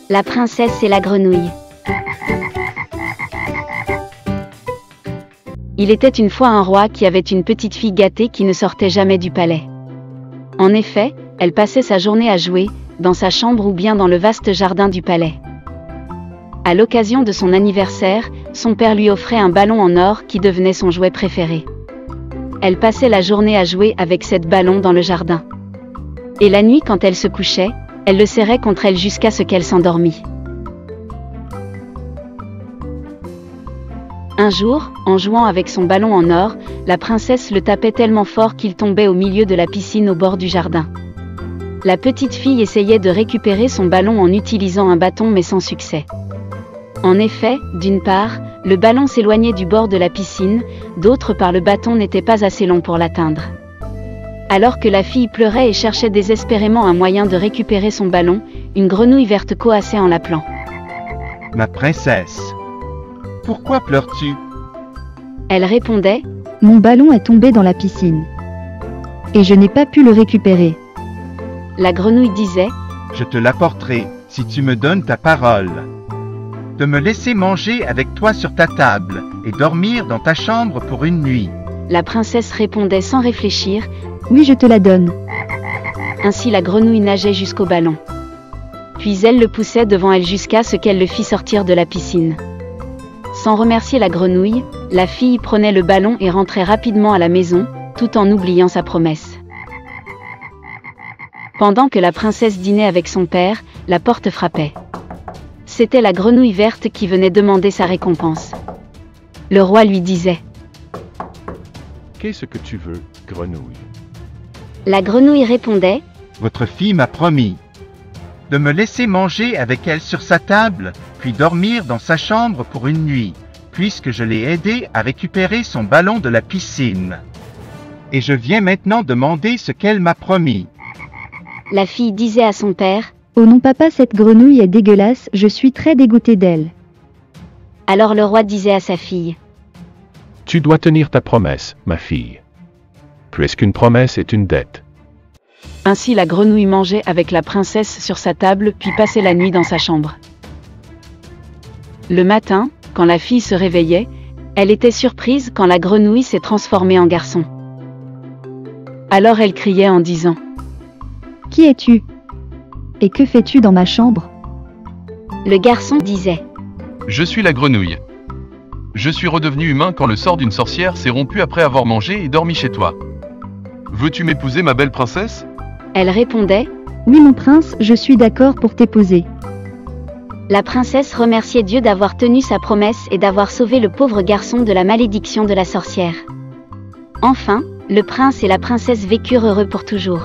La princesse et la grenouille. Il était une fois un roi qui avait une petite fille gâtée qui ne sortait jamais du palais. En effet, elle passait sa journée à jouer, dans sa chambre ou bien dans le vaste jardin du palais. À l'occasion de son anniversaire, son père lui offrait un ballon en or qui devenait son jouet préféré. Elle passait la journée à jouer avec cette ballon dans le jardin. Et la nuit quand elle se couchait, elle le serrait contre elle jusqu'à ce qu'elle s'endormît. Un jour, en jouant avec son ballon en or, la princesse le tapait tellement fort qu'il tombait au milieu de la piscine au bord du jardin. La petite fille essayait de récupérer son ballon en utilisant un bâton mais sans succès. En effet, d'une part, le ballon s'éloignait du bord de la piscine, d'autre part le bâton n'était pas assez long pour l'atteindre. Alors que la fille pleurait et cherchait désespérément un moyen de récupérer son ballon, une grenouille verte coassait en l'appelant. « Ma princesse, pourquoi pleures-tu » Elle répondait. « Mon ballon est tombé dans la piscine. Et je n'ai pas pu le récupérer. » La grenouille disait. « Je te l'apporterai, si tu me donnes ta parole. De me laisser manger avec toi sur ta table, et dormir dans ta chambre pour une nuit. » La princesse répondait sans réfléchir. « Oui, je te la donne. » Ainsi la grenouille nageait jusqu'au ballon. Puis elle le poussait devant elle jusqu'à ce qu'elle le fît sortir de la piscine. Sans remercier la grenouille, la fille prenait le ballon et rentrait rapidement à la maison, tout en oubliant sa promesse. Pendant que la princesse dînait avec son père, la porte frappait. C'était la grenouille verte qui venait demander sa récompense. Le roi lui disait. « Qu'est-ce que tu veux, grenouille ?» La grenouille répondait. « Votre fille m'a promis de me laisser manger avec elle sur sa table, puis dormir dans sa chambre pour une nuit, puisque je l'ai aidée à récupérer son ballon de la piscine. Et je viens maintenant demander ce qu'elle m'a promis. » La fille disait à son père. « Oh non papa, cette grenouille est dégueulasse, je suis très dégoûtée d'elle. » Alors le roi disait à sa fille. « Tu dois tenir ta promesse, ma fille, puisqu'une promesse est une dette. » Ainsi la grenouille mangeait avec la princesse sur sa table puis passait la nuit dans sa chambre. Le matin, quand la fille se réveillait, elle était surprise quand la grenouille s'est transformée en garçon. Alors elle criait en disant. « Qui es-tu ? Et que fais-tu dans ma chambre ?» Le garçon disait. « Je suis la grenouille. Je suis redevenu humain quand le sort d'une sorcière s'est rompu après avoir mangé et dormi chez toi. Veux-tu m'épouser, ma belle princesse ?» Elle répondait. « Oui mon prince, je suis d'accord pour t'épouser. » La princesse remerciait Dieu d'avoir tenu sa promesse et d'avoir sauvé le pauvre garçon de la malédiction de la sorcière. Enfin, le prince et la princesse vécurent heureux pour toujours.